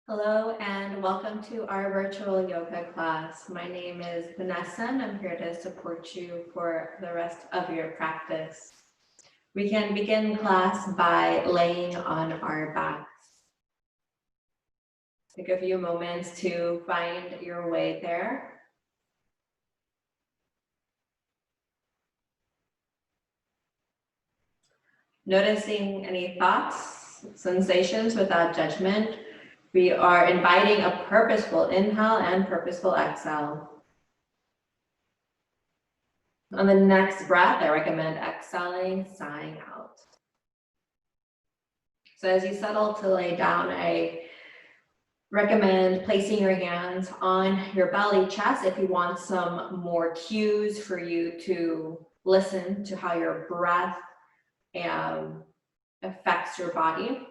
Hello and welcome to our virtual yoga class. My name is Vanessa and I'm here to support you for the rest of your practice. We can begin class by laying on our backs. Take a few moments to find your way there. Noticing any thoughts, sensations without judgment. We are inviting a purposeful inhale and purposeful exhale. On the next breath, I recommend exhaling, sighing out. So as you settle to lay down, I recommend placing your hands on your belly, chest, if you want some more cues for you to listen to how your breath affects your body.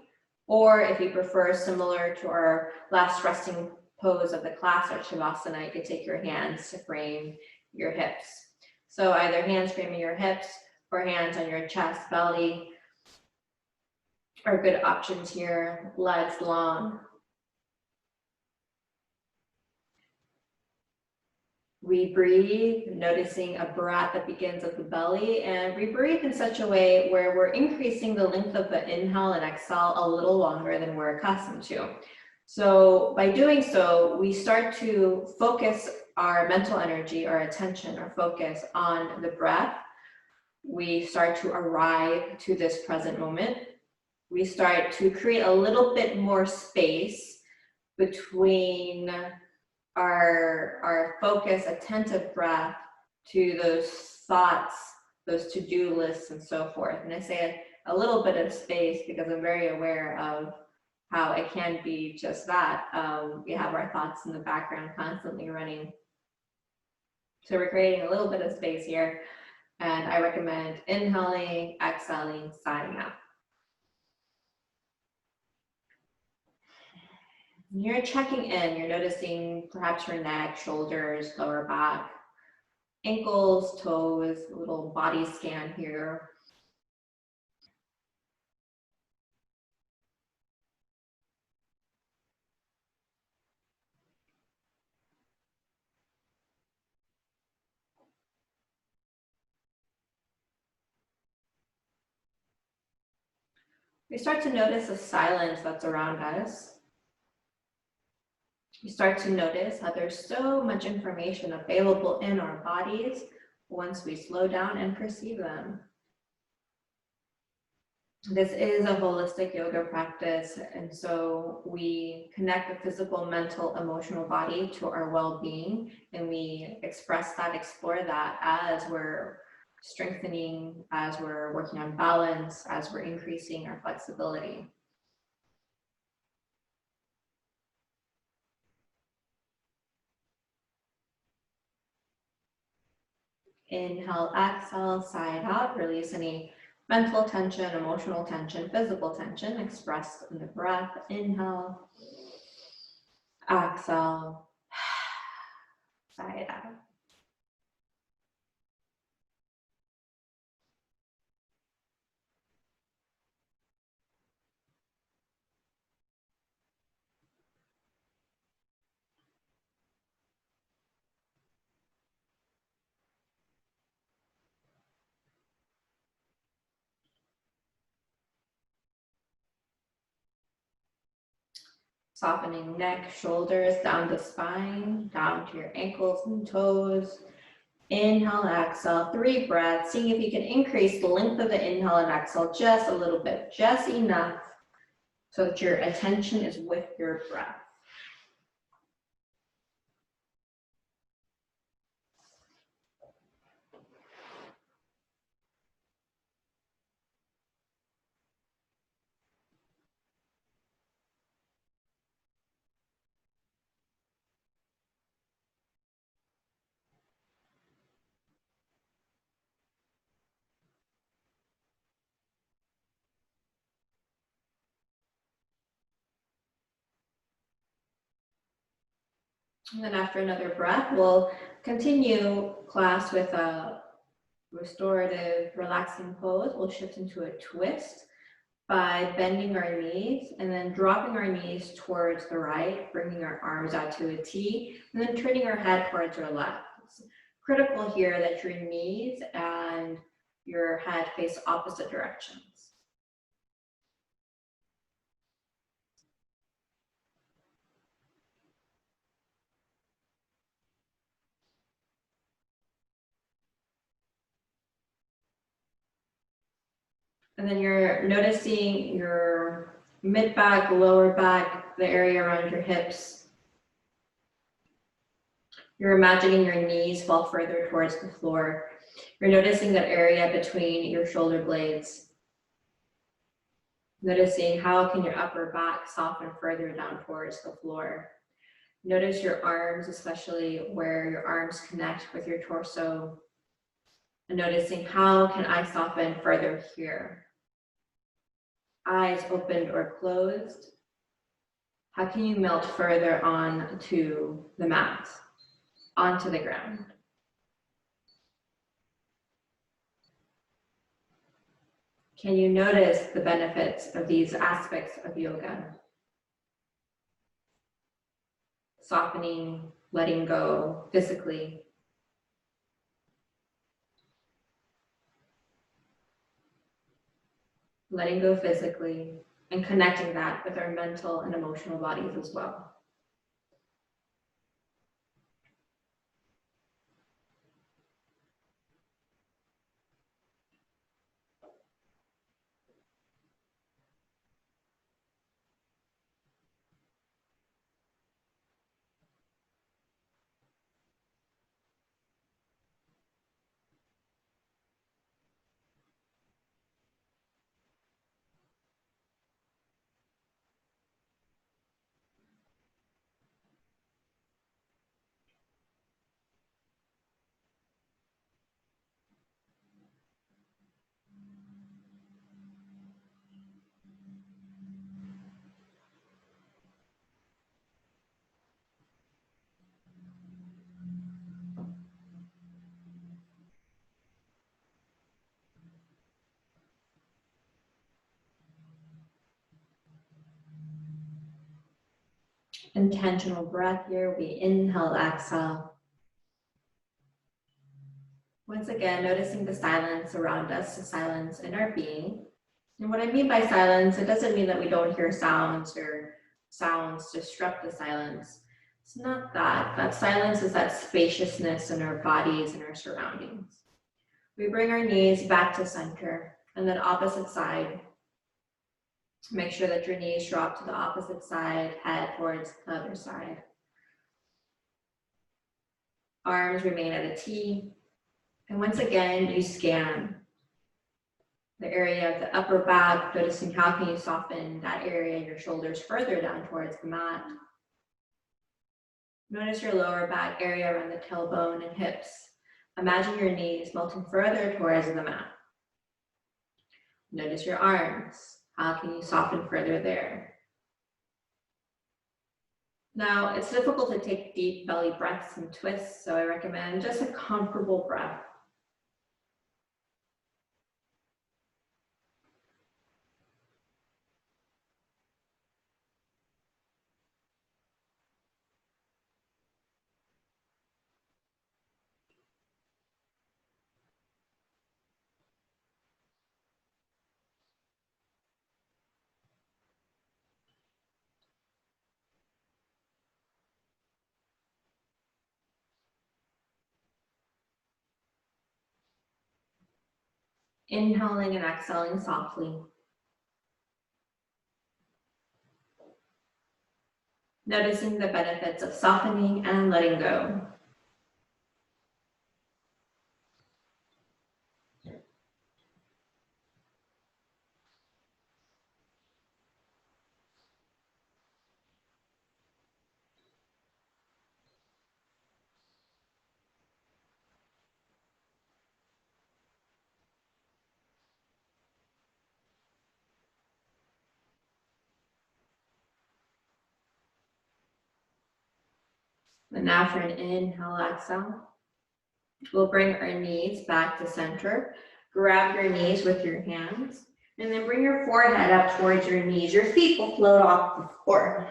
Or if you prefer, similar to our last resting pose of the class, or Shavasana, you can take your hands to frame your hips. So either hands framing your hips or hands on your chest, belly are good options here. Legs long. We breathe, noticing a breath that begins at the belly, and we breathe in such a way where we're increasing the length of the inhale and exhale a little longer than we're accustomed to. So by doing so, we start to focus our mental energy, our attention, our focus on the breath. We start to arrive to this present moment. We start to create a little bit more space between our focus, attentive breath to those thoughts, those to-do lists and so forth. And I say a little bit of space because I'm very aware of how it can be just that. We have our thoughts in the background constantly running. So we're creating a little bit of space here. And I recommend inhaling, exhaling, sighing out. You're checking in, you're noticing perhaps your neck, shoulders, lower back, ankles, toes, a little body scan here. We start to notice the silence that's around us. We start to notice how there's so much information available in our bodies once we slow down and perceive them. This is a holistic yoga practice, and so we connect the physical, mental, emotional body to our well-being, and we express that, explore that as we're strengthening, as we're working on balance, as we're increasing our flexibility. Inhale, exhale, sigh out, release any mental tension, emotional tension, physical tension expressed in the breath. Inhale, exhale, sigh out. Softening neck, shoulders, down the spine, down to your ankles and toes. Inhale, exhale, 3 breaths, seeing if you can increase the length of the inhale and exhale just a little bit, just enough so that your attention is with your breath. And then after another breath, we'll continue class with a restorative, relaxing pose. We'll shift into a twist by bending our knees and then dropping our knees towards the right, bringing our arms out to a T, and then turning our head towards our left. It's critical here that your knees and your head face opposite directions. And then you're noticing your mid back, lower back, the area around your hips. You're imagining your knees fall further towards the floor. You're noticing that area between your shoulder blades. Noticing how can your upper back soften further down towards the floor. Notice your arms, especially where your arms connect with your torso. And noticing how can I soften further here. Eyes opened or closed. How can you melt further on to the mat, onto the ground? Can you notice the benefits of these aspects of yoga? Softening, letting go physically. Letting go physically and connecting that with our mental and emotional bodies as well. Intentional breath here. We inhale, exhale. Once again, noticing the silence around us, the silence in our being. And what I mean by silence, it doesn't mean that we don't hear sounds or sounds disrupt the silence. It's not that. That silence is that spaciousness in our bodies and our surroundings. We bring our knees back to center and then opposite side. Make sure that your knees drop to the opposite side, head towards the other side. Arms remain at a T. And once again, you scan the area of the upper back, noticing how can you soften that area in your shoulders further down towards the mat. Notice your lower back area around the tailbone and hips. Imagine your knees melting further towards the mat. Notice your arms. How can you soften further there? Now, it's difficult to take deep belly breaths and twists, so I recommend just a comfortable breath. Inhaling and exhaling softly. Noticing the benefits of softening and letting go. And now for an inhale, exhale. We'll bring our knees back to center. Grab your knees with your hands. And then bring your forehead up towards your knees. Your feet will float off the floor.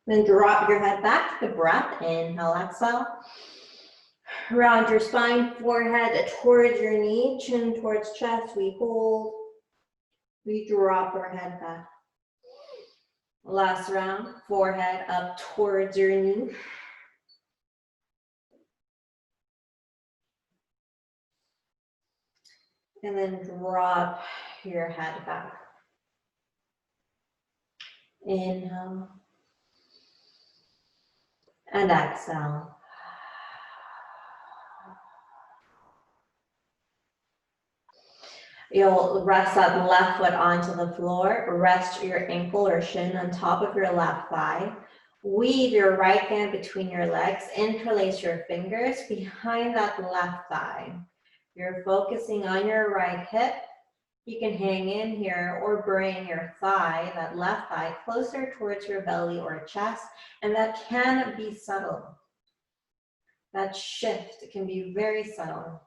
Then drop your head back to the breath. Inhale, exhale. Round your spine, forehead towards your knee, chin towards chest. We hold. We drop our head back. Last round, forehead up towards your knee. And then drop your head back. Inhale. And exhale. You'll rest that left foot onto the floor. Rest your ankle or shin on top of your left thigh. Weave your right hand between your legs. Interlace your fingers behind that left thigh. You're focusing on your right hip. You can hang in here or bring your thigh, that left thigh, closer towards your belly or chest. And that can be subtle. That shift can be very subtle.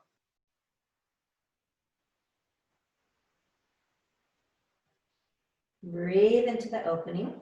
Breathe into the opening.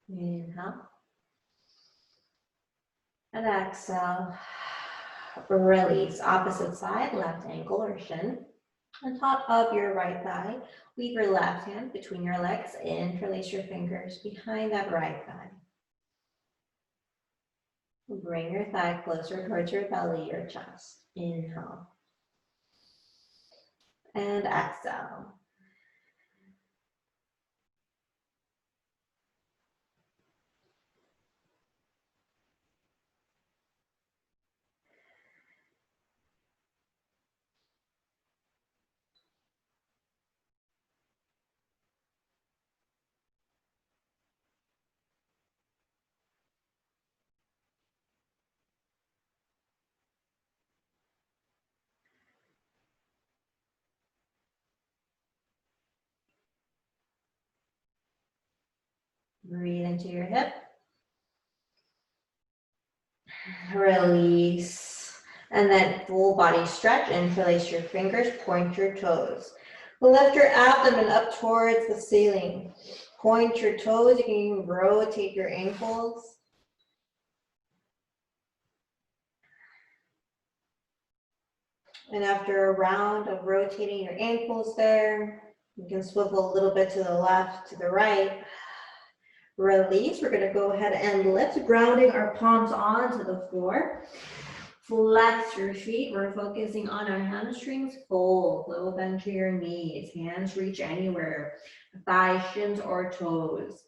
Inhale. And exhale. Release. Opposite side, left ankle or shin. On top of your right thigh, weave your left hand between your legs. Interlace your fingers behind that right thigh. Bring your thigh closer towards your belly or chest. Inhale. And exhale. Breathe into your hip. Release. And then full body stretch. Interlace your fingers, point your toes. Lift your abdomen up towards the ceiling. Point your toes. You can even rotate your ankles. And after a round of rotating your ankles there, you can swivel a little bit to the left, to the right. Release. We're going to go ahead and lift, grounding our palms onto the floor. Flex your feet. We're focusing on our hamstrings. Fold, little bend to your knees. Hands reach anywhere. Thighs, shins, or toes.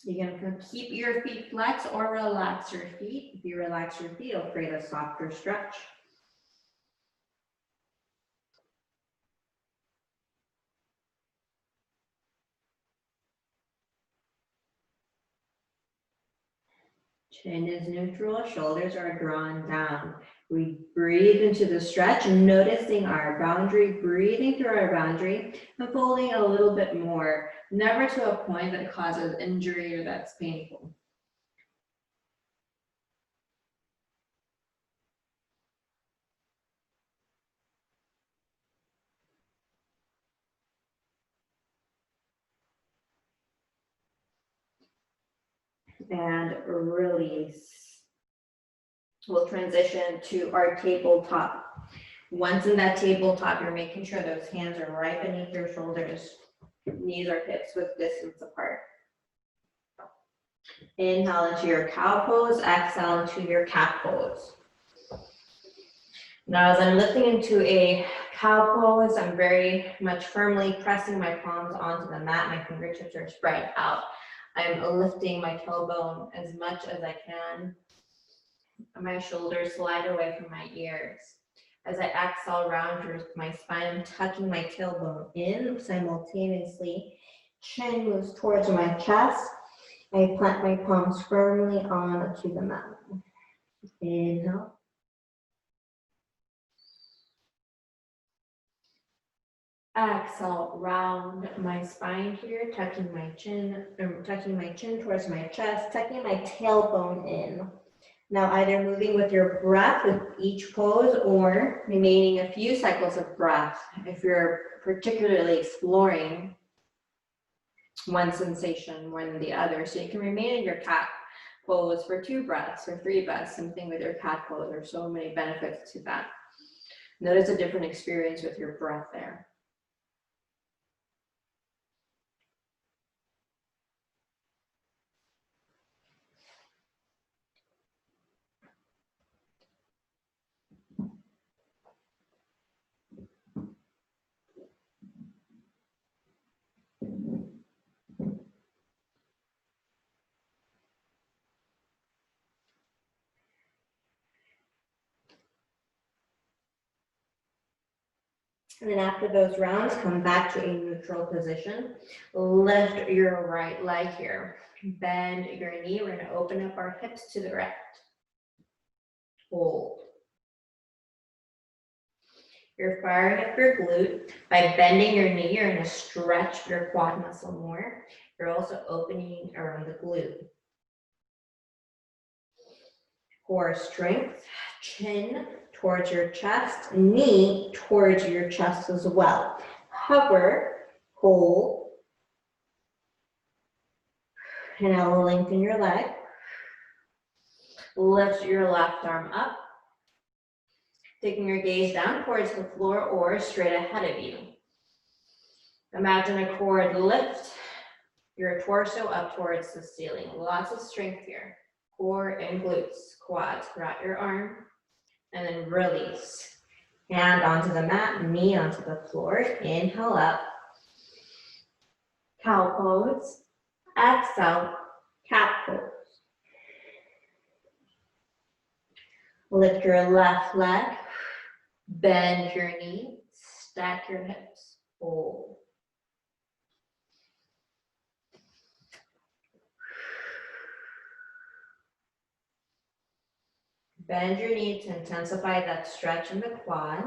You can keep your feet flexed or relax your feet. If you relax your feet, it'll create a softer stretch. Chin is neutral, shoulders are drawn down. We breathe into the stretch, noticing our boundary, breathing through our boundary, and folding a little bit more, never to a point that causes injury or that's painful. And release. We'll transition to our tabletop. Once in that tabletop, you're making sure those hands are right beneath your shoulders. Knees or hips with distance apart. Inhale into your cow pose, exhale into your cat pose. Now, as I'm lifting into a cow pose, I'm very much firmly pressing my palms onto the mat. My fingertips are spread out. I'm lifting my tailbone as much as I can. My shoulders slide away from my ears. As I exhale, round my spine, I'm tucking my tailbone in simultaneously. Chin moves towards my chest. I plant my palms firmly onto the mat. Inhale. Exhale, round my spine here, tucking my chin towards my chest, tucking my tailbone in. Now either moving with your breath with each pose or remaining a few cycles of breath if you're particularly exploring one sensation more than the other. So you can remain in your cat pose for 2 breaths or 3 breaths, something with your cat pose. There's so many benefits to that. Notice a different experience with your breath there. And then after those rounds, come back to a neutral position. Lift your right leg here. Bend your knee. We're going to open up our hips to the right. Hold. You're firing up your glute. By bending your knee, you're going to stretch your quad muscle more. You're also opening around the glute. Core strength, chin towards your chest, knee towards your chest as well. Hover, hold, and now lengthen your leg. Lift your left arm up, taking your gaze down towards the floor or straight ahead of you. Imagine a cord lift your torso up towards the ceiling. Lots of strength here. Core and glutes, quads, wrap your arm, and then release. Hand onto the mat, knee onto the floor. Inhale up. Cow pose. Exhale, cat pose. Lift your left leg. Bend your knee. Stack your hips. Hold. Bend your knee to intensify that stretch in the quad.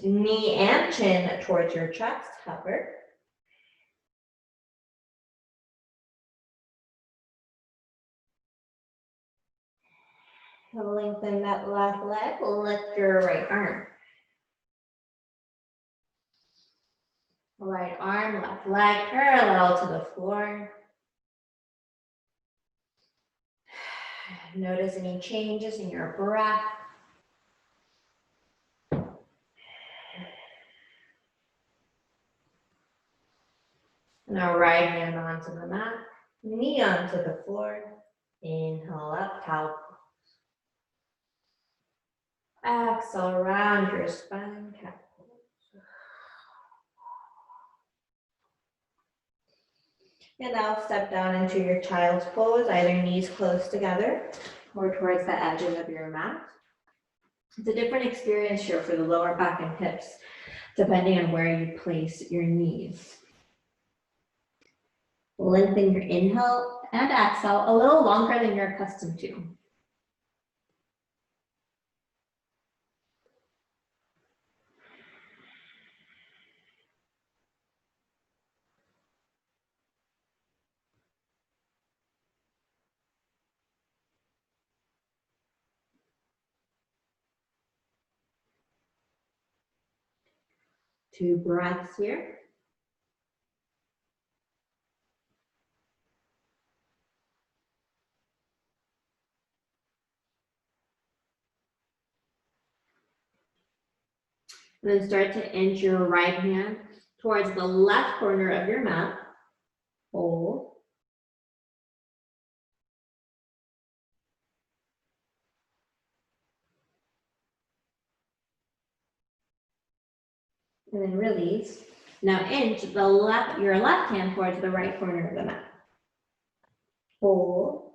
Knee and chin towards your chest, hover. Lengthen that left leg, lift your right arm. Right arm, left leg, parallel to the floor. Notice any changes in your breath. Now right hand onto the mat, knee onto the floor. Inhale up, cow pose. Exhale, round your spine, cat pose. And now step down into your child's pose, either knees close together or towards the edges of your mat. It's a different experience here for the lower back and hips, depending on where you place your knees. Lengthen your inhale and exhale a little longer than you're accustomed to. Two breaths here. And then start to inch your right hand towards the left corner of your mat. Hold. And then release. Now inch your left hand towards the right corner of the mat. Hold.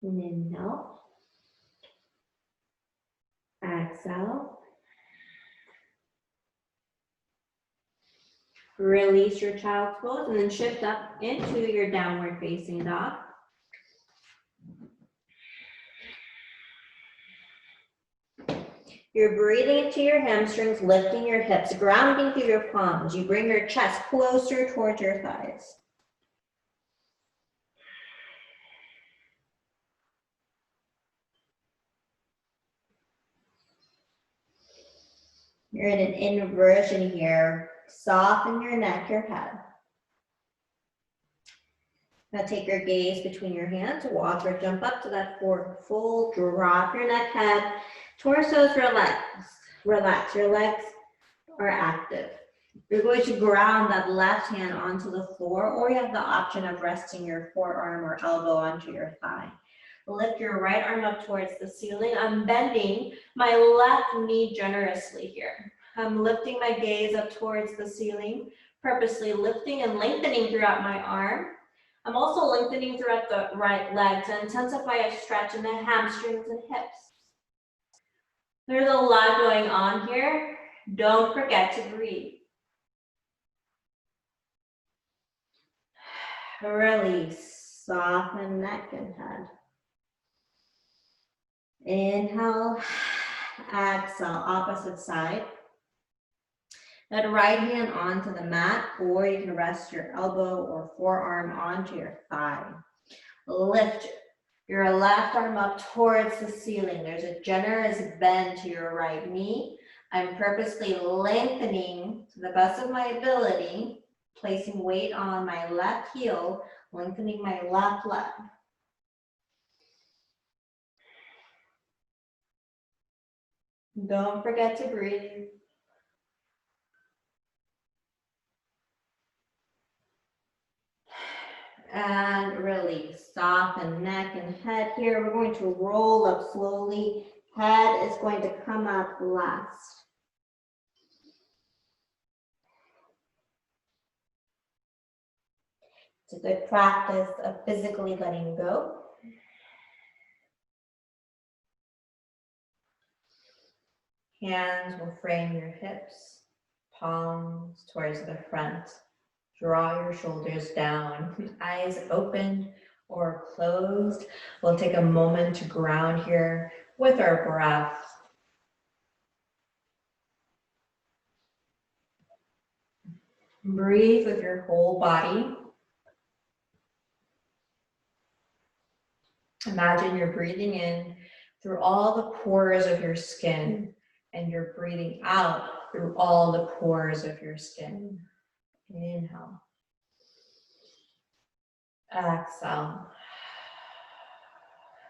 And inhale. Exhale. Release your child's pose and then shift up into your downward facing dog. You're breathing into your hamstrings, lifting your hips, grounding through your palms. You bring your chest closer towards your thighs. You're in an inversion here. Soften your neck, your head. Now take your gaze between your hands, walk or jump up to that forward fold, drop your neck, head, torso's relaxed. Relax, your legs are active. You're going to ground that left hand onto the floor, or you have the option of resting your forearm or elbow onto your thigh. Lift your right arm up towards the ceiling. I'm bending my left knee generously here. I'm lifting my gaze up towards the ceiling, purposely lifting and lengthening throughout my arm. I'm also lengthening throughout the right leg to intensify a stretch in the hamstrings and hips. There's a lot going on here. Don't forget to breathe. Release, soften neck and head. Inhale, exhale, opposite side. That right hand onto the mat, or you can rest your elbow or forearm onto your thigh. Lift your left arm up towards the ceiling. There's a generous bend to your right knee. I'm purposely lengthening to the best of my ability, placing weight on my left heel, lengthening my left leg. Don't forget to breathe. And release. Soften neck and head here. We're going to roll up slowly. Head is going to come up last. It's a good practice of physically letting go. Hands will frame your hips, palms towards the front. Draw your shoulders down, eyes open or closed. We'll take a moment to ground here with our breath. Breathe with your whole body. Imagine you're breathing in through all the pores of your skin, and you're breathing out through all the pores of your skin. Inhale. Exhale.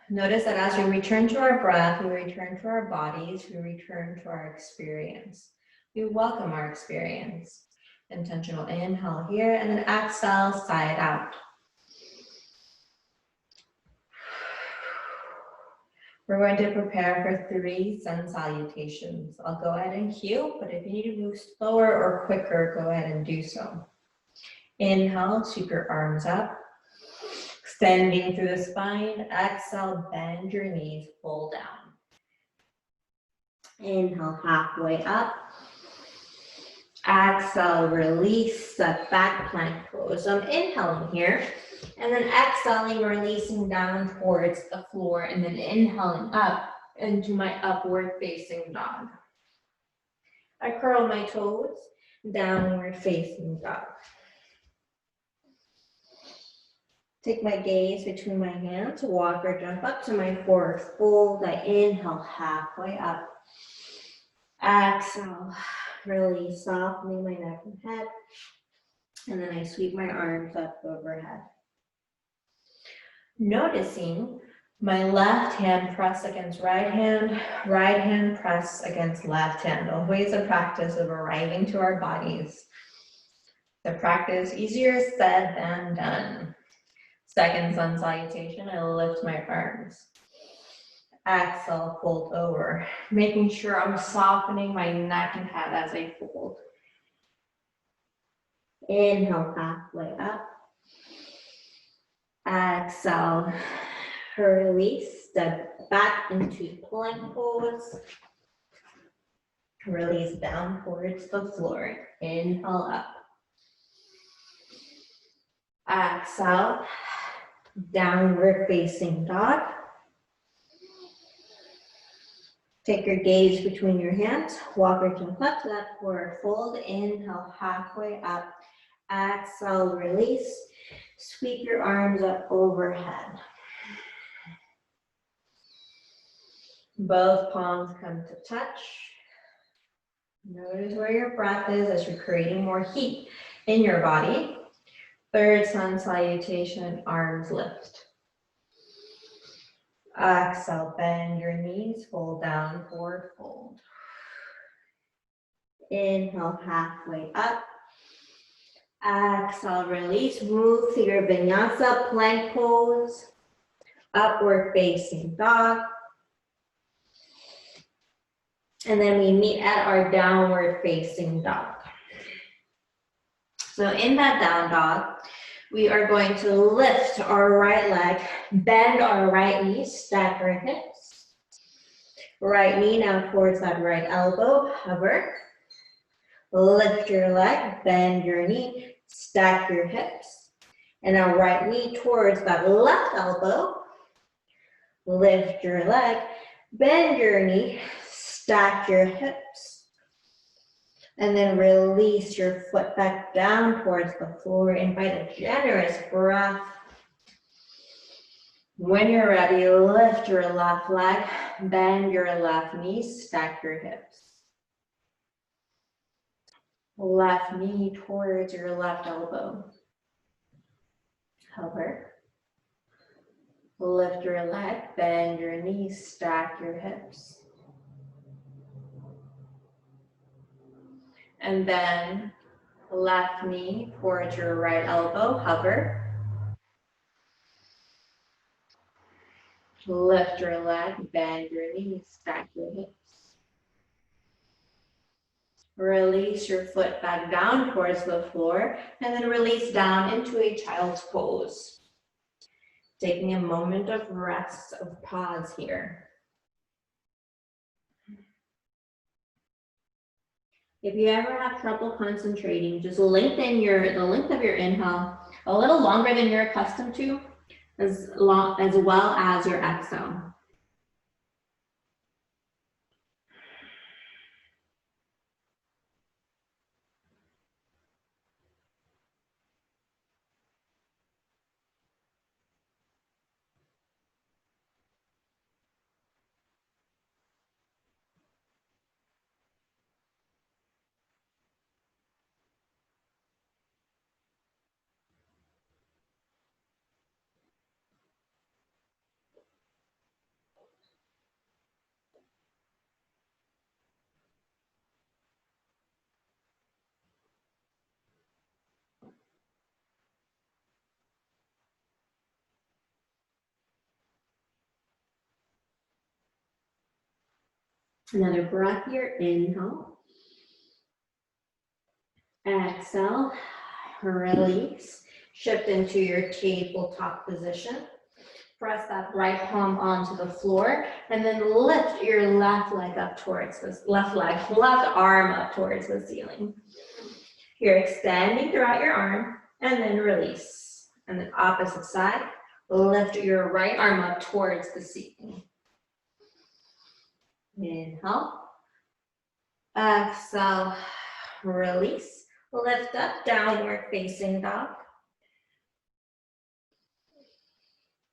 Notice that as we return to our breath, we return to our bodies, we return to our experience. We welcome our experience. Intentional inhale here, and then exhale, side out. We're going to prepare for 3 sun salutations. I'll go ahead and cue, but if you need to move slower or quicker, go ahead and do so. Inhale, sweep your arms up, extending through the spine. Exhale, bend your knees, pull down. Inhale, halfway up. Exhale, release, that back plank pose. So I'm inhaling here, and then exhaling, releasing down towards the floor, and then inhaling up into my upward facing dog. I curl my toes, downward facing dog. Take my gaze between my hands, walk or jump up to my forward fold. I inhale halfway up. Exhale, release, softening my neck and head. And then I sweep my arms up overhead. Noticing my left hand press against right hand press against left hand. Always a practice of arriving to our bodies. The practice easier said than done. Second sun salutation, I lift my arms. Exhale, fold over, making sure I'm softening my neck and head as I fold. Inhale, halfway up. Exhale, release, step back into plank pose. Release down towards the floor. Inhale up. Exhale, downward facing dog. Take your gaze between your hands, walk or jump up to that forward fold. Inhale, halfway up. Exhale, release. Sweep your arms up overhead. Both palms come to touch. Notice where your breath is as you're creating more heat in your body. Third sun salutation, arms lift. Exhale, bend your knees, fold down, forward fold. Inhale, halfway up. Exhale, release, move to your vinyasa plank pose. Upward facing dog. And then we meet at our downward facing dog. So in that down dog, we are going to lift our right leg, bend our right knee, stack our hips. Right knee now towards that right elbow, hover. Lift your leg, bend your knee, stack your hips. And now right knee towards that left elbow. Lift your leg, bend your knee, stack your hips. And then release your foot back down towards the floor. Invite a generous breath. When you're ready, lift your left leg, bend your left knee, stack your hips. Left knee towards your left elbow. Hover. Lift your leg, bend your knees, stack your hips. And then left knee towards your right elbow, hover. Lift your leg, bend your knees, stack your hips. Release your foot back down towards the floor, and then release down into a child's pose. Taking a moment of rest, of pause here. If you ever have trouble concentrating, just lengthen the length of your inhale a little longer than you're accustomed to, as well as your exhale. Another breath here, inhale. Exhale, release. Shift into your tabletop position. Press that right palm onto the floor, and then lift your left leg up towards this left arm up towards the ceiling. You're extending throughout your arm, and then release. And then opposite side, lift your right arm up towards the ceiling. Inhale. Exhale, release. Lift up, downward facing dog.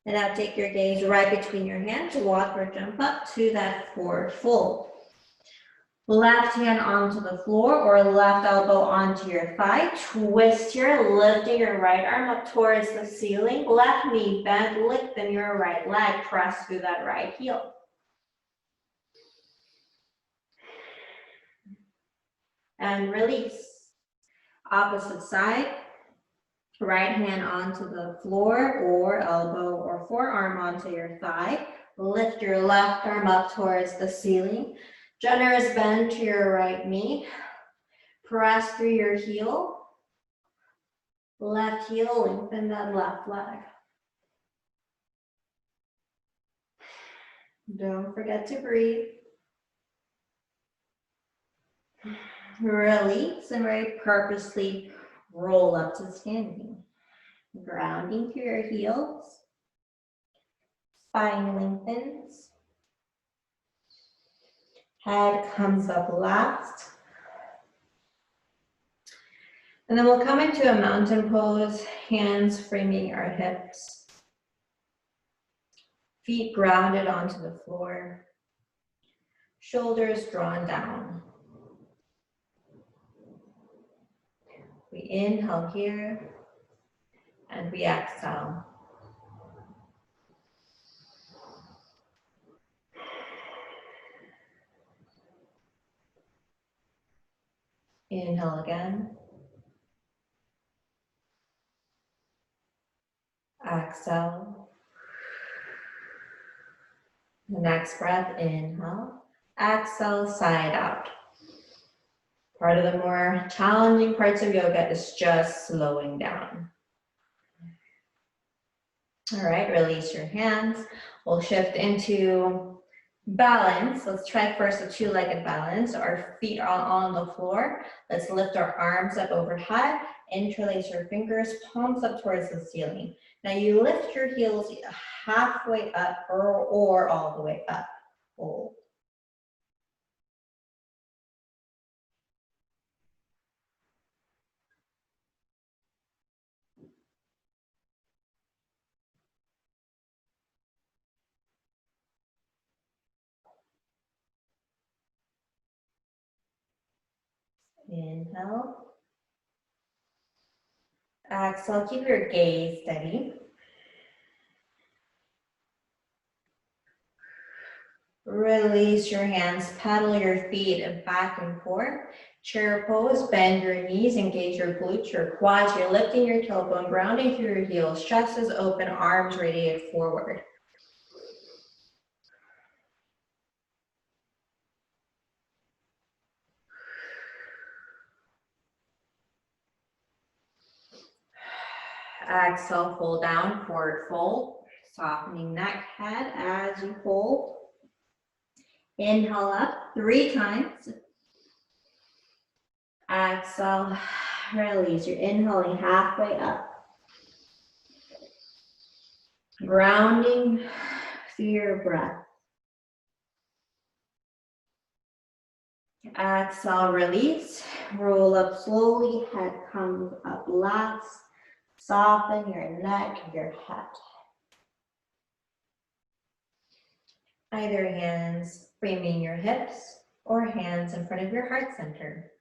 And now take your gaze right between your hands, walk or jump up to that forward fold. Left hand onto the floor or left elbow onto your thigh. Twist here, lifting your right arm up towards the ceiling. Left knee bent, lengthen your right leg, press through that right heel. And release. Opposite side. Right hand onto the floor or elbow or forearm onto your thigh. Lift your left arm up towards the ceiling. Generous bend to your right knee. Press through your heel. Left heel, lengthen that left leg. Don't forget to breathe. Release and very purposely roll up to standing. Grounding through your heels. Spine lengthens. Head comes up last. And then we'll come into a mountain pose, hands framing our hips. Feet grounded onto the floor. Shoulders drawn down. We inhale here and we exhale. Inhale again. Exhale. The next breath, inhale. Exhale, side out. Part of the more challenging parts of yoga is just slowing down. All right, release your hands. We'll shift into balance. Let's try first a two-legged balance. Our feet are on the floor. Let's lift our arms up overhead. Interlace your fingers, palms up towards the ceiling. Now you lift your heels halfway up or all the way up. Hold. Inhale. Exhale, keep your gaze steady. Release your hands, pedal your feet back and forth. Chair pose, bend your knees, engage your glutes, your quads. You're lifting your tailbone, grounding through your heels. Chest is open, arms radiate forward. Exhale, fold down, forward fold. Softening neck, head as you fold. Inhale up 3 times. Exhale, release. You're inhaling halfway up. Grounding through your breath. Exhale, release. Roll up slowly, head comes up last. Soften your neck, your head. Either hands framing your hips or hands in front of your heart center.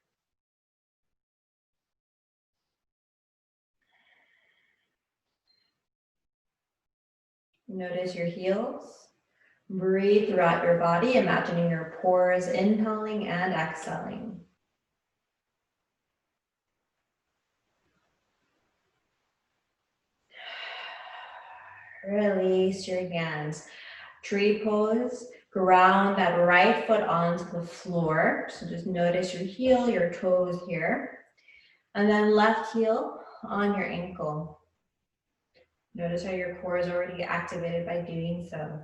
Notice your heels. Breathe throughout your body, imagining your pores inhaling and exhaling. Release your hands. Tree pose. Ground that right foot onto the floor. So just notice your heel, your toes here. And then left heel on your ankle. Notice how your core is already activated by doing so.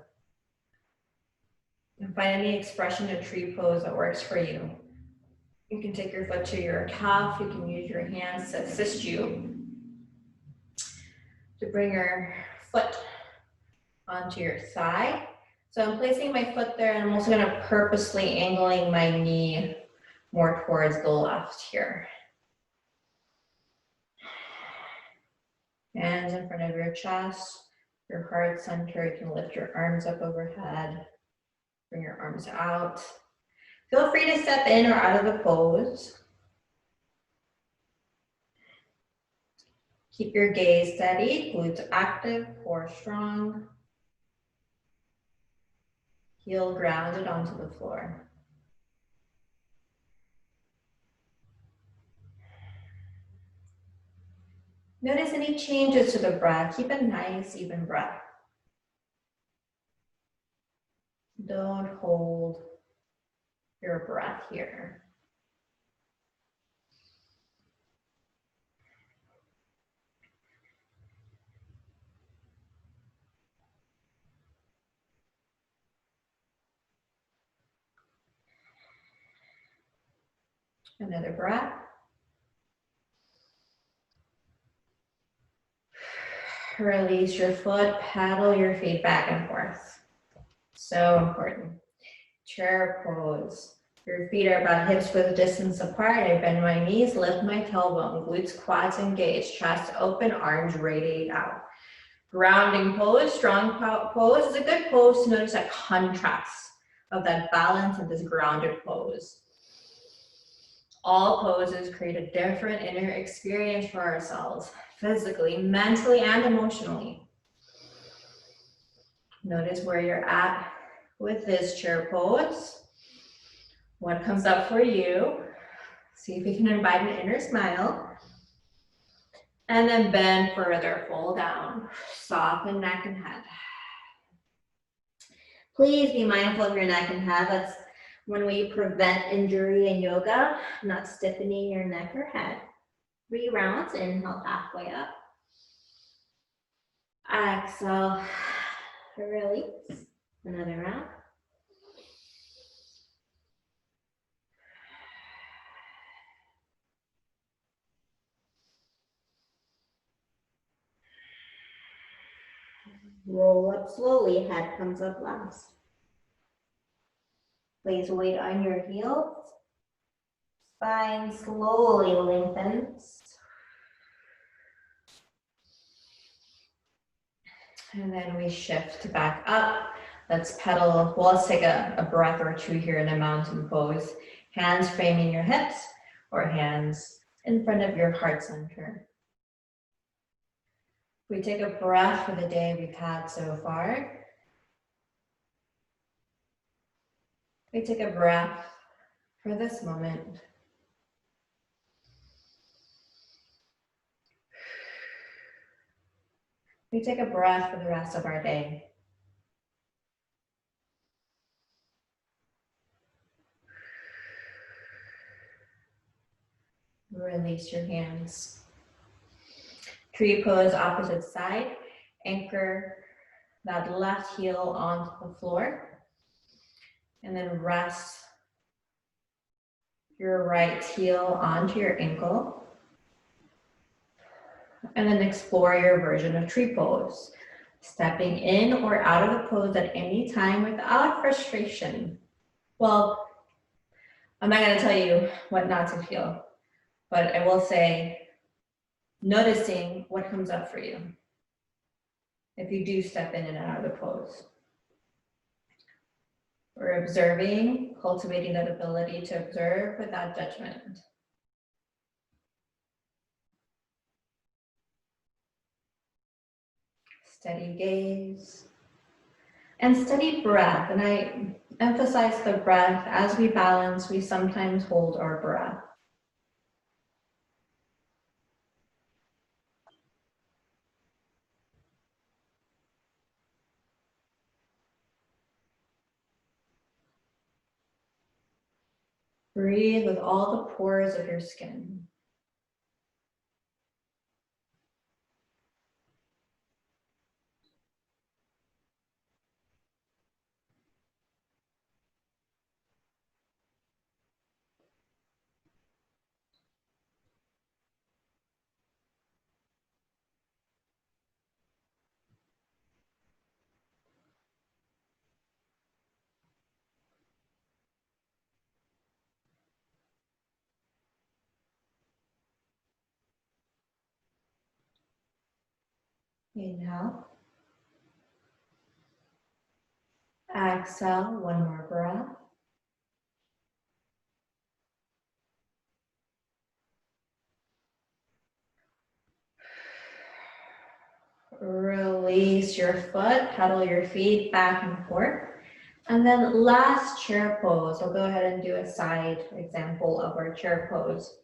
And find any expression of tree pose that works for you. You can take your foot to your calf. You can use your hands to assist you to bring your foot onto your thigh. So I'm placing my foot there, and I'm also going to purposely angling my knee more towards the left here. Hands in front of your chest, your heart center. You can lift your arms up overhead, bring your arms out. Feel free to step in or out of the pose. Keep your gaze steady, glutes active, core strong. Heel grounded onto the floor. Notice any changes to the breath. Keep a nice, even breath. Don't hold your breath here. Another breath. Release your foot, paddle your feet back and forth. So important. Chair pose. Your feet are about hips width distance apart. I bend my knees, lift my tailbone, glutes, quads engaged, chest open, arms radiate out. Grounding pose, strong pose is a good pose to notice that contrast of that balance of this grounded pose. All poses create a different inner experience for ourselves, physically, mentally, and emotionally. Notice where you're at with this chair pose. What comes up for you? See if you can invite an inner smile. And then bend further, fold down. Soften neck and head. Please be mindful of your neck and head. That's when we prevent injury in yoga, not stiffening your neck or head. 3 rounds, inhale halfway up. Exhale, release. Another round. Roll up slowly, head comes up last. Place weight on your heels. Spine slowly lengthens. And then we shift back up. Let's pedal. Well, let's take a breath or two here in a mountain pose. Hands framing your hips or hands in front of your heart center. We take a breath for the day we've had so far. We take a breath for this moment. We take a breath for the rest of our day. Release your hands. Tree pose, opposite side. Anchor that left heel onto the floor. And then rest your right heel onto your ankle. And then explore your version of tree pose. Stepping in or out of the pose at any time without frustration. Well, I'm not going to tell you what not to feel, but I will say, noticing what comes up for you if you do step in and out of the pose. We're observing, cultivating that ability to observe without judgment. Steady gaze and steady breath. And I emphasize the breath. As we balance, we sometimes hold our breath. Breathe with all the pores of your skin. Inhale. Exhale, one more breath. Release your foot, pedal your feet back and forth. And then last chair pose. I'll go ahead and do a side example of our chair pose.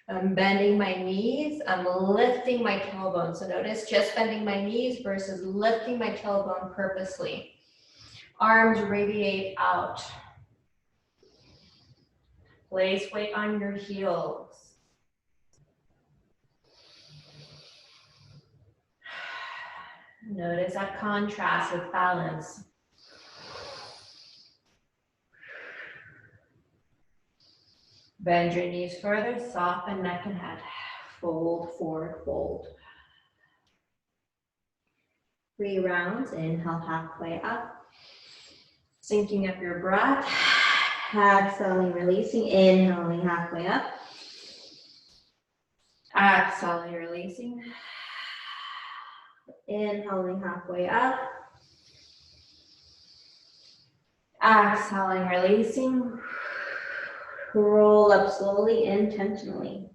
I'm bending my knees, I'm lifting my tailbone. So notice just bending my knees versus lifting my tailbone purposely. Arms radiate out. Place weight on your heels. Notice that contrast with balance. Bend your knees further, soften neck and head. Fold, forward, fold. 3 rounds, inhale halfway up. Syncing up your breath. Exhaling, releasing, inhaling halfway up. Exhaling, releasing. Inhaling halfway up. Exhaling, releasing. Roll up slowly, intentionally.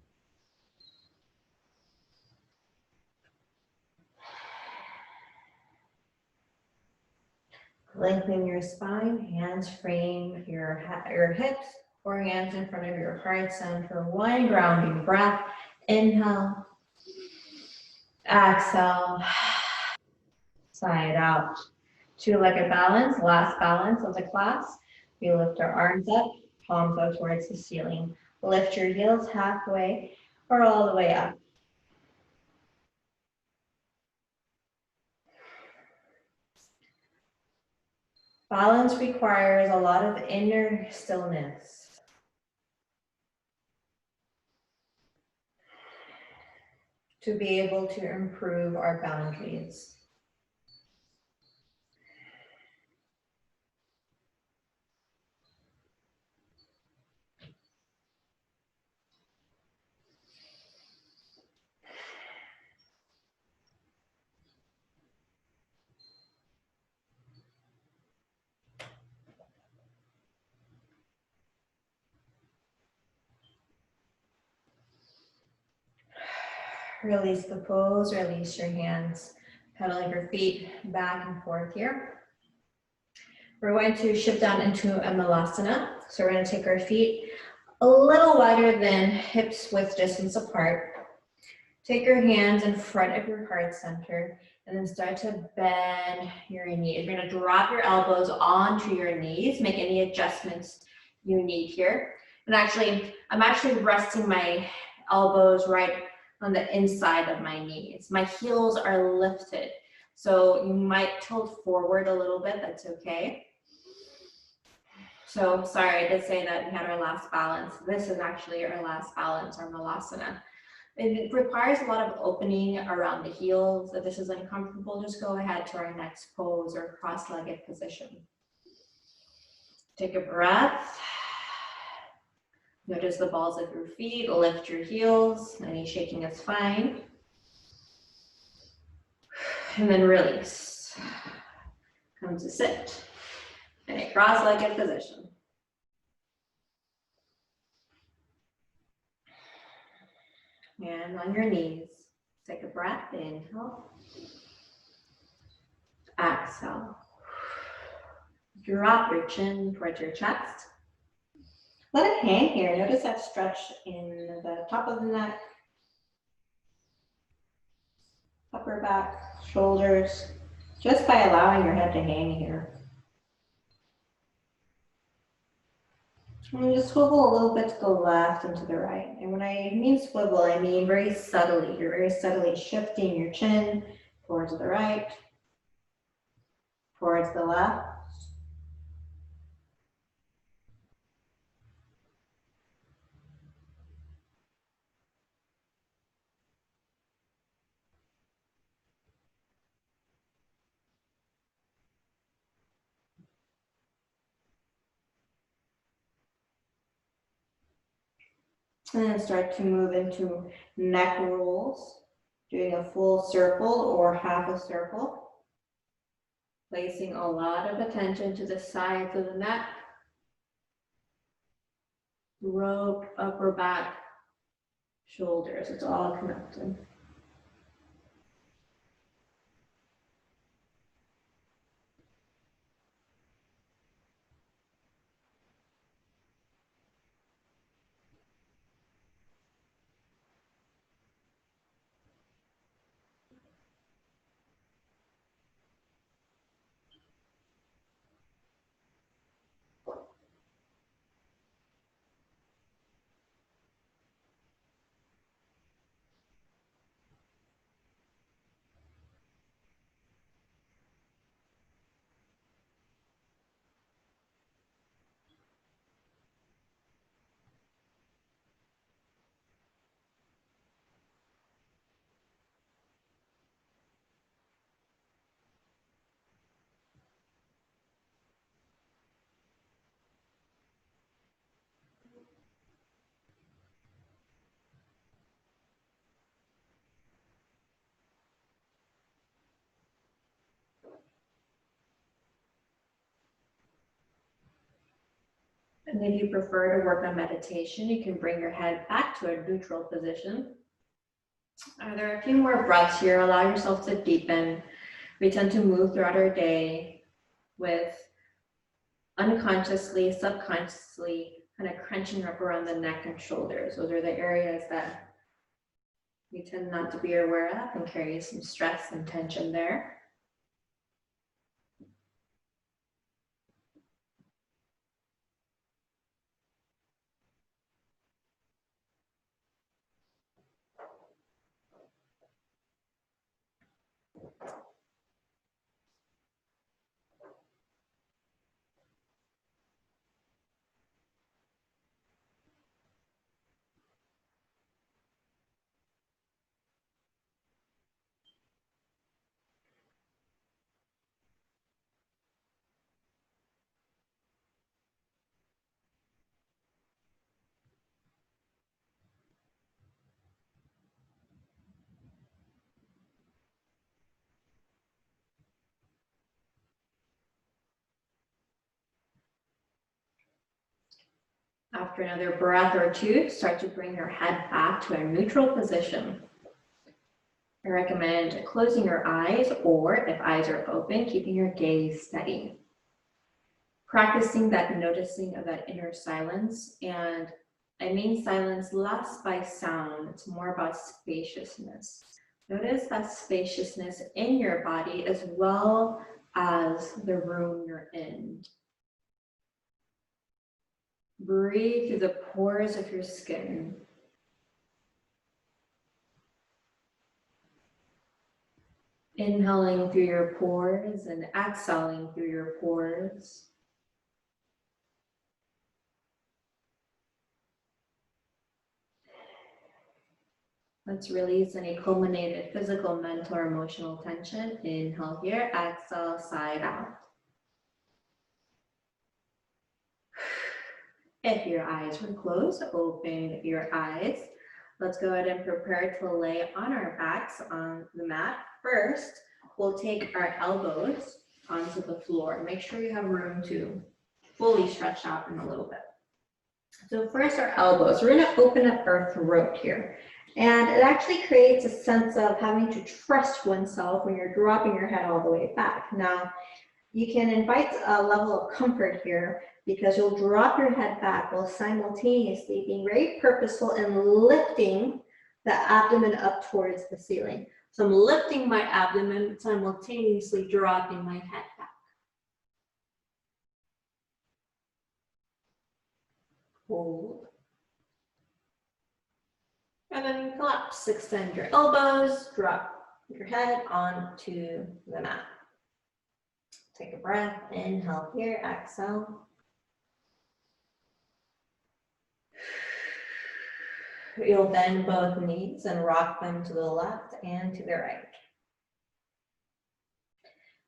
Lengthen your spine, hands frame your hips, or hands in front of your heart center. 1 grounding breath. Inhale. Exhale. Side out. 2-legged balance, last balance of the class. We lift our arms up, palms out towards the ceiling. Lift your heels halfway or all the way up. Balance requires a lot of inner stillness. To be able to improve our boundaries. Release the pose, release your hands, pedaling your feet back and forth here. We're going to shift down into a malasana. So we're going to take our feet a little wider than hips width distance apart. Take your hands in front of your heart center and then start to bend your knees. You're going to drop your elbows onto your knees, make any adjustments you need here. And I'm actually resting my elbows right on the inside of my knees. My heels are lifted. So you might tilt forward a little bit, that's okay. So sorry, I did say that we had our last balance. This is actually our last balance, our malasana. It requires a lot of opening around the heels. If this is uncomfortable, just go ahead to our next pose or cross-legged position. Take a breath. Notice the balls of your feet, lift your heels. Any shaking is fine. And then release. Come to sit in a cross-legged position. And on your knees, take a breath, inhale. Exhale. Drop your chin towards your chest. Let it hang here. Notice that stretch in the top of the neck, upper back, shoulders, just by allowing your head to hang here. And just swivel a little bit to the left and to the right. And when I mean swivel, I mean very subtly. You're very subtly shifting your chin towards the right, towards the left. And then start to move into neck rolls, doing a full circle or half a circle. Placing a lot of attention to the sides of the neck, throat, upper back, shoulders. It's all connected. And if you prefer to work on meditation, you can bring your head back to a neutral position. There are a few more breaths here. Allow yourself to deepen. We tend to move throughout our day with unconsciously, subconsciously, kind of crunching up around the neck and shoulders. Those are the areas that we tend not to be aware of and carry some stress and tension there. After another breath or two, start to bring your head back to a neutral position. I recommend closing your eyes, or if eyes are open, keeping your gaze steady. Practicing that noticing of that inner silence, and I mean silence less by sound, it's more about spaciousness. Notice that spaciousness in your body as well as the room you're in. Breathe through the pores of your skin. Inhaling through your pores and exhaling through your pores. Let's release any culminated physical, mental, or emotional tension. Inhale here, exhale, side out. If your eyes were closed, open your eyes. Let's go ahead and prepare to lay on our backs on the mat. First, we'll take our elbows onto the floor. Make sure you have room to fully stretch out in a little bit. So first, our elbows. We're going to open up our throat here. And it actually creates a sense of having to trust oneself when you're dropping your head all the way back. Now, you can invite a level of comfort here because you'll drop your head back while simultaneously being very purposeful and lifting the abdomen up towards the ceiling. So I'm lifting my abdomen, simultaneously dropping my head back. Hold. And then collapse, extend your elbows, drop your head onto the mat. Take a breath, inhale here, exhale. You'll bend both knees and rock them to the left and to the right.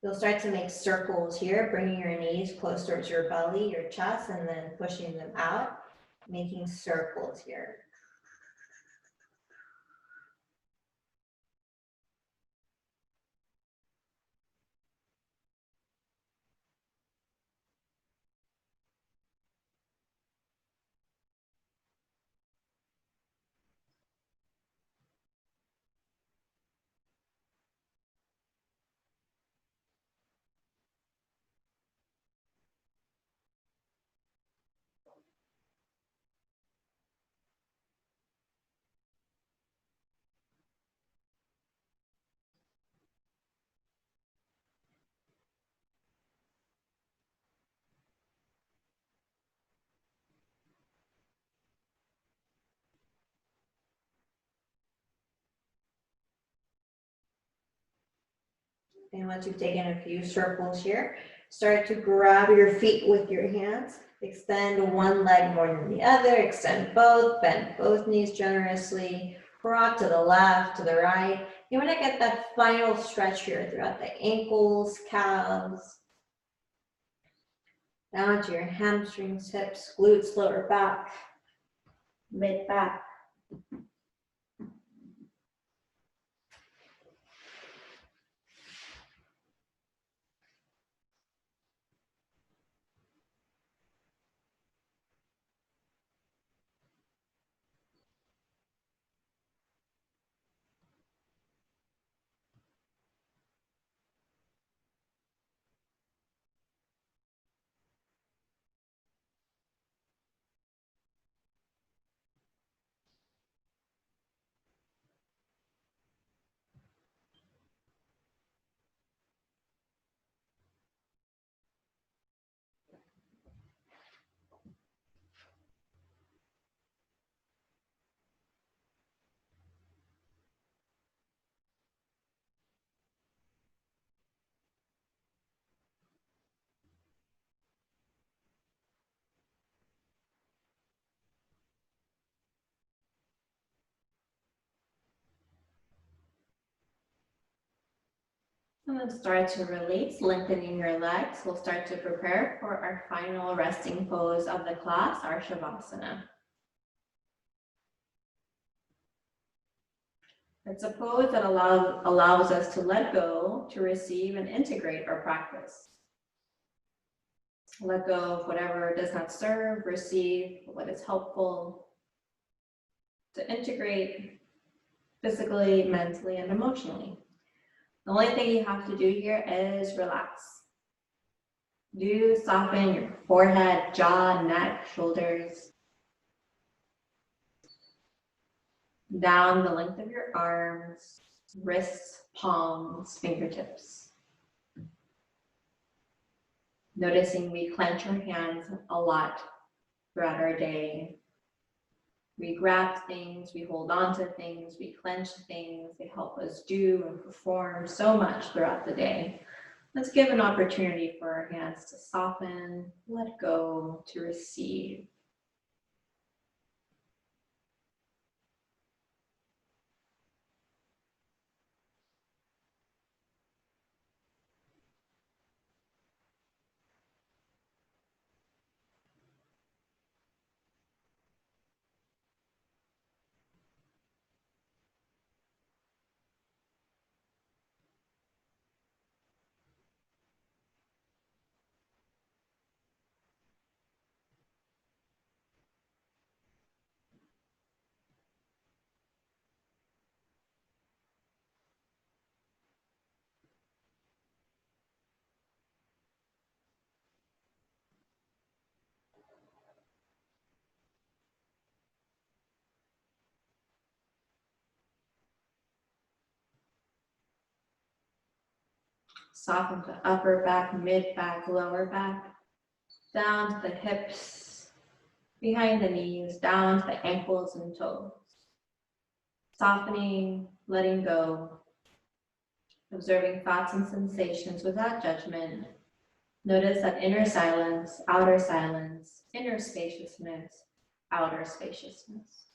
You'll start to make circles here, bringing your knees close towards your belly, your chest, and then pushing them out, making circles here. And once you've taken a few circles here, start to grab your feet with your hands. Extend one leg more than the other, extend both, bend both knees generously, rock to the left, to the right. You want to get that final stretch here throughout the ankles, calves, down to your hamstrings, hips, glutes, lower back, mid back. And then start to release, lengthening your legs. We'll start to prepare for our final resting pose of the class, our Shavasana. It's a pose that allows us to let go, to receive and integrate our practice. Let go of whatever does not serve, receive what is helpful, to integrate physically, mentally, and emotionally. The only thing you have to do here is relax. Do soften your forehead, jaw, neck, shoulders, down the length of your arms, wrists, palms, fingertips. Noticing we clench our hands a lot throughout our day. We grab things, we hold on to things, we clench things. They help us do and perform so much throughout the day. Let's give an opportunity for our hands to soften, let go, to receive. Soften the upper back, mid back, lower back, down to the hips, behind the knees, down to the ankles and toes. Softening, letting go, observing thoughts and sensations without judgment. Notice that inner silence, inner spaciousness, outer spaciousness.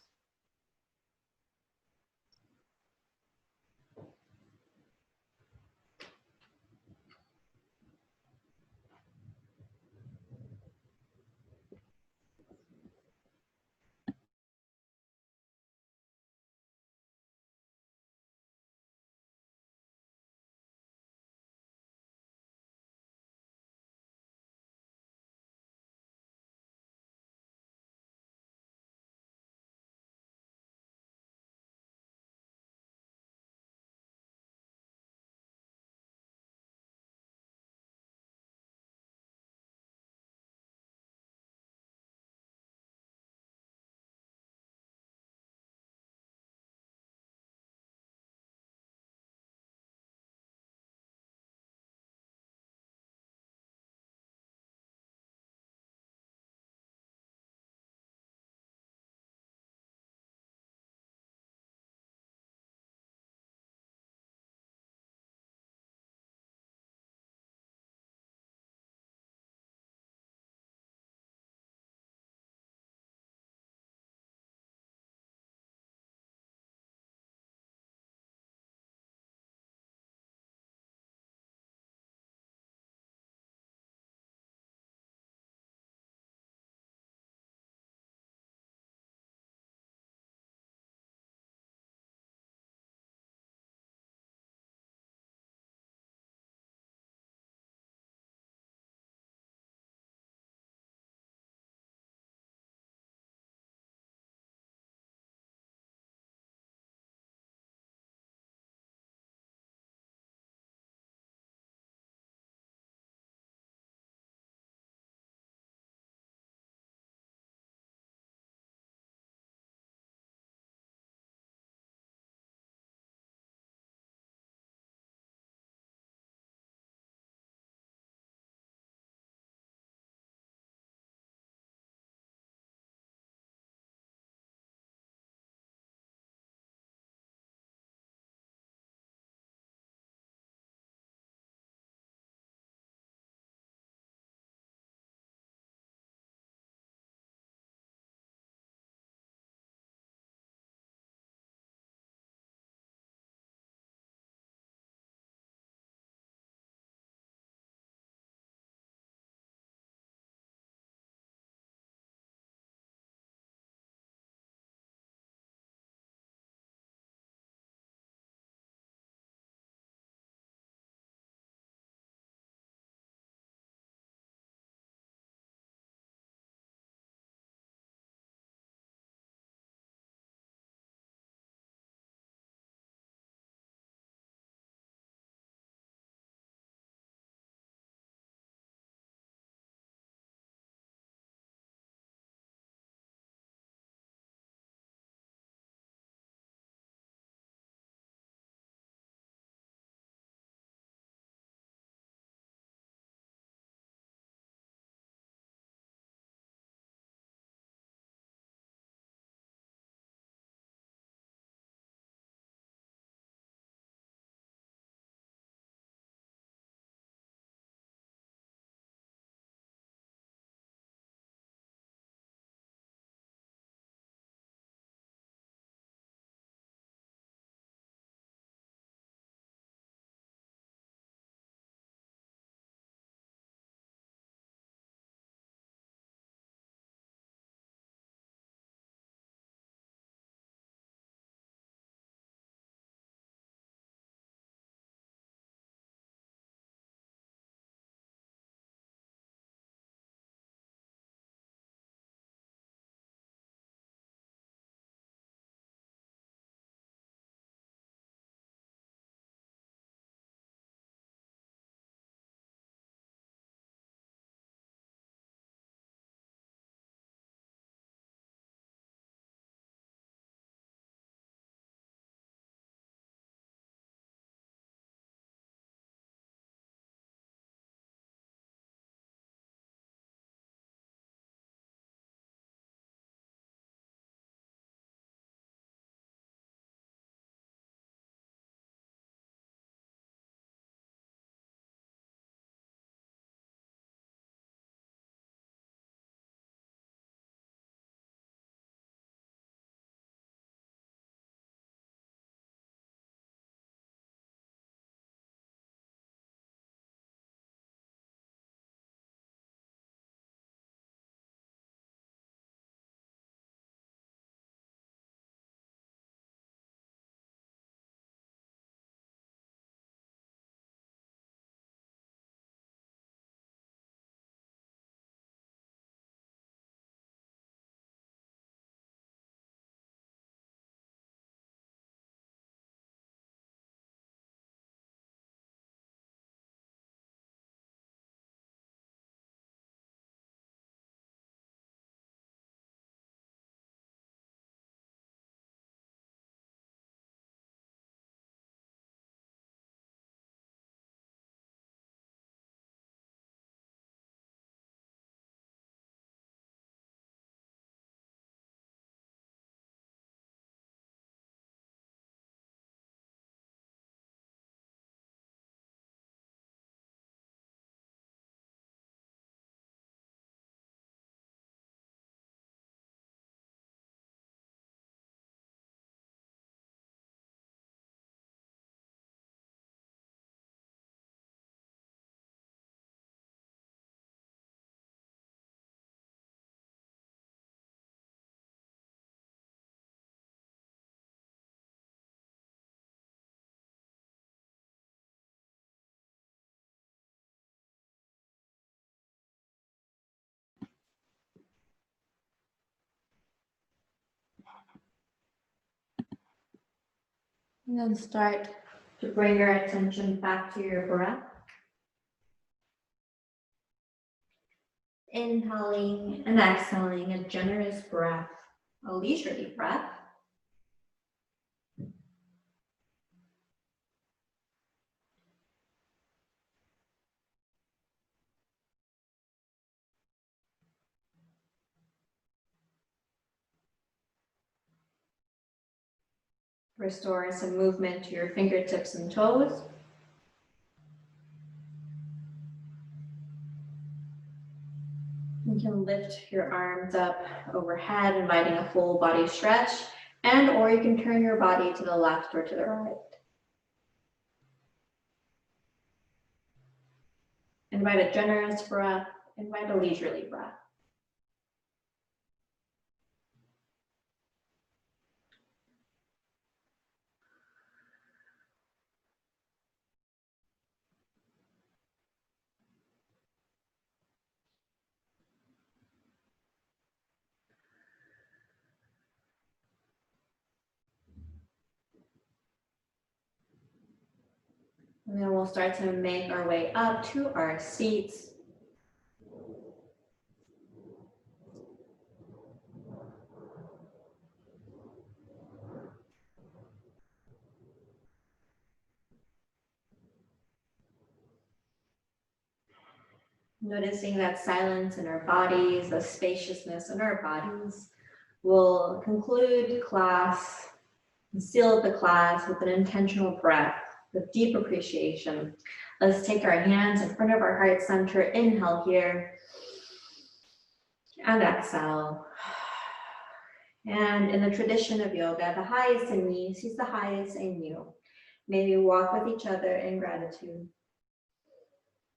And then start to bring your attention back to your breath. Inhaling and exhaling a generous breath, a leisurely breath. Restore some movement to your fingertips and toes. You can lift your arms up overhead, inviting a full body stretch, and or you can turn your body to the left or to the right. Invite a generous breath, invite a leisurely breath. And then we'll start to make our way up to our seats. Noticing that silence in our bodies, the spaciousness in our bodies. We'll conclude class and seal the class with an intentional breath, with deep appreciation. Let's take our hands in front of our heart center. Inhale here and exhale. And in the tradition of yoga, the highest in me sees the highest in you. May we walk with each other in gratitude.